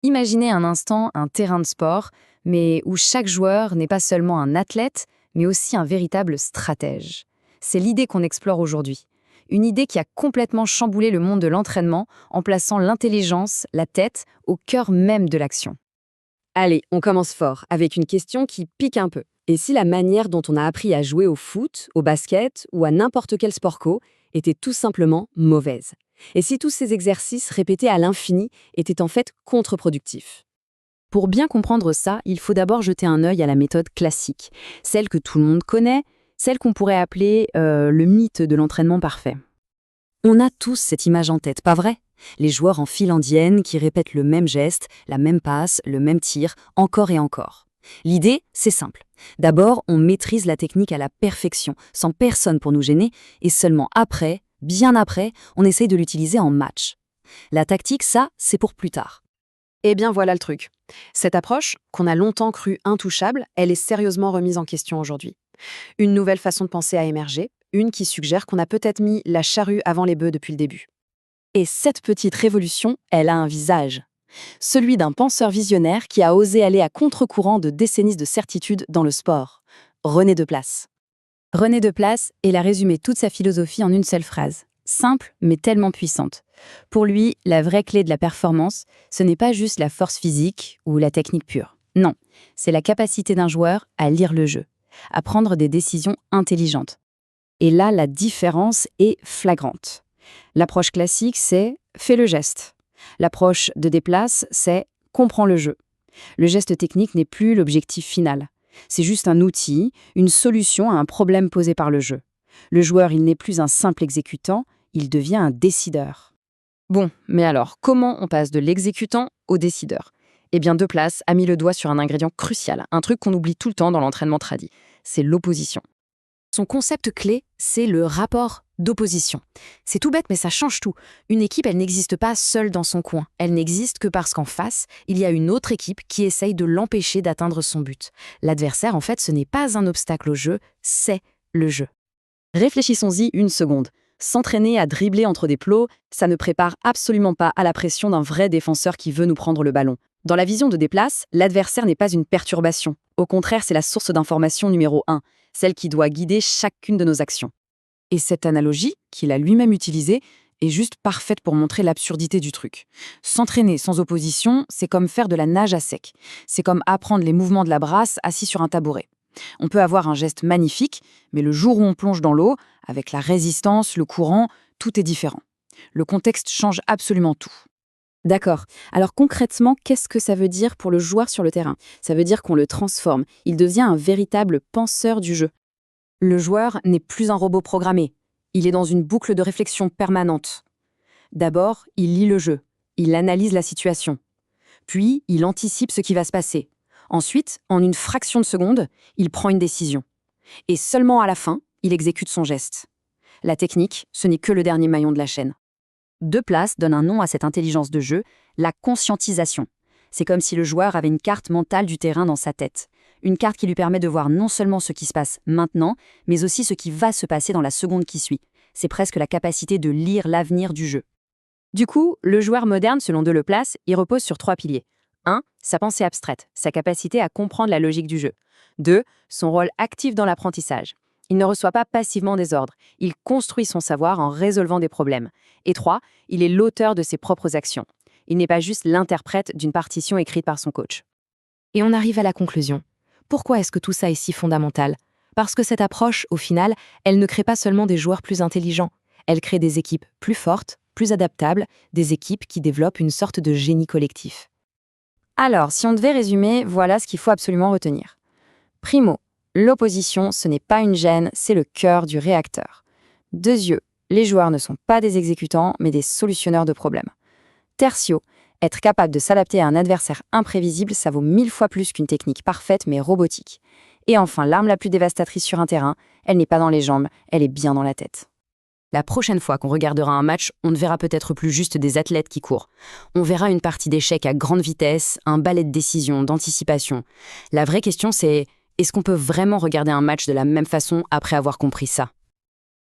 Imaginez un instant un terrain de sport, mais où chaque joueur n'est pas seulement un athlète, mais aussi un véritable stratège. C'est l'idée qu'on explore aujourd'hui. Une idée qui a complètement chamboulé le monde de l'entraînement en plaçant l'intelligence, la tête, au cœur même de l'action. Allez, on commence fort, avec une question qui pique un peu. Et si la manière dont on a appris à jouer au foot, au basket ou à n'importe quel sport co était tout simplement mauvaise? Et si tous ces exercices répétés à l'infini étaient en fait contre-productifs? Pour bien comprendre ça, il faut d'abord jeter un œil à la méthode classique, celle que tout le monde connaît, celle qu'on pourrait appeler le mythe de l'entraînement parfait. On a tous cette image en tête, pas vrai? Les joueurs en file indienne qui répètent le même geste, la même passe, le même tir, encore et encore. L'idée, c'est simple. D'abord, on maîtrise la technique à la perfection, sans personne pour nous gêner, et seulement après, bien après, on essaye de l'utiliser en match. La tactique, ça, c'est pour plus tard. Eh bien voilà le truc. Cette approche, qu'on a longtemps crue intouchable, elle est sérieusement remise en question aujourd'hui. Une nouvelle façon de penser a émergé, une qui suggère qu'on a peut-être mis la charrue avant les bœufs depuis le début. Et cette petite révolution, elle a un visage. Celui d'un penseur visionnaire qui a osé aller à contre-courant de décennies de certitude dans le sport. René Deplace. René Deplace, il a résumé toute sa philosophie en une seule phrase. Simple, mais tellement puissante. Pour lui, la vraie clé de la performance, ce n'est pas juste la force physique ou la technique pure. Non, c'est la capacité d'un joueur à lire le jeu, à prendre des décisions intelligentes. Et là, la différence est flagrante. L'approche classique, c'est « fais le geste ». L'approche de Deplace, c'est « comprends le jeu ». Le geste technique n'est plus l'objectif final. C'est juste un outil, une solution à un problème posé par le jeu. Le joueur, il n'est plus un simple exécutant, il devient un décideur. Bon, mais alors, comment on passe de l'exécutant au décideur? Eh bien, Deplace a mis le doigt sur un ingrédient crucial, un truc qu'on oublie tout le temps dans l'entraînement tradi. C'est l'opposition. Son concept clé, c'est le rapport d'opposition. C'est tout bête, mais ça change tout. Une équipe, elle n'existe pas seule dans son coin. Elle n'existe que parce qu'en face, il y a une autre équipe qui essaye de l'empêcher d'atteindre son but. L'adversaire, en fait, ce n'est pas un obstacle au jeu, c'est le jeu. Réfléchissons-y une seconde. S'entraîner à dribbler entre des plots, ça ne prépare absolument pas à la pression d'un vrai défenseur qui veut nous prendre le ballon. Dans la vision de Deplace, l'adversaire n'est pas une perturbation. Au contraire, c'est la source d'information numéro 1, celle qui doit guider chacune de nos actions. Et cette analogie, qu'il a lui-même utilisée, est juste parfaite pour montrer l'absurdité du truc. S'entraîner sans opposition, c'est comme faire de la nage à sec. C'est comme apprendre les mouvements de la brasse assis sur un tabouret. On peut avoir un geste magnifique, mais le jour où on plonge dans l'eau, avec la résistance, le courant, tout est différent. Le contexte change absolument tout. D'accord. Alors concrètement, qu'est-ce que ça veut dire pour le joueur sur le terrain? Ça veut dire qu'on le transforme. Il devient un véritable penseur du jeu. Le joueur n'est plus un robot programmé. Il est dans une boucle de réflexion permanente. D'abord, il lit le jeu. Il analyse la situation. Puis, il anticipe ce qui va se passer. Ensuite, en une fraction de seconde, il prend une décision. Et seulement à la fin, il exécute son geste. La technique, ce n'est que le dernier maillon de la chaîne. Deplace donne un nom à cette intelligence de jeu, la conscientisation. C'est comme si le joueur avait une carte mentale du terrain dans sa tête. Une carte qui lui permet de voir non seulement ce qui se passe maintenant, mais aussi ce qui va se passer dans la seconde qui suit. C'est presque la capacité de lire l'avenir du jeu. Du coup, le joueur moderne, selon Deplace, il repose sur 3 piliers. 1. Sa pensée abstraite, sa capacité à comprendre la logique du jeu. 2. Son rôle actif dans l'apprentissage. Il ne reçoit pas passivement des ordres, il construit son savoir en résolvant des problèmes. Et 3. Il est l'auteur de ses propres actions. Il n'est pas juste l'interprète d'une partition écrite par son coach. Et on arrive à la conclusion. Pourquoi est-ce que tout ça est si fondamental? Parce que cette approche, au final, elle ne crée pas seulement des joueurs plus intelligents, elle crée des équipes plus fortes, plus adaptables, des équipes qui développent une sorte de génie collectif. Alors, si on devait résumer, voilà ce qu'il faut absolument retenir. Primo, l'opposition, ce n'est pas une gêne, c'est le cœur du réacteur. Deuxièmement, les joueurs ne sont pas des exécutants, mais des solutionneurs de problèmes. Tertio, être capable de s'adapter à un adversaire imprévisible, ça vaut 1000 fois plus qu'une technique parfaite mais robotique. Et enfin, l'arme la plus dévastatrice sur un terrain, elle n'est pas dans les jambes, elle est bien dans la tête. La prochaine fois qu'on regardera un match, on ne verra peut-être plus juste des athlètes qui courent. On verra une partie d'échecs à grande vitesse, un ballet de décision, d'anticipation. La vraie question c'est, est-ce qu'on peut vraiment regarder un match de la même façon après avoir compris ça ?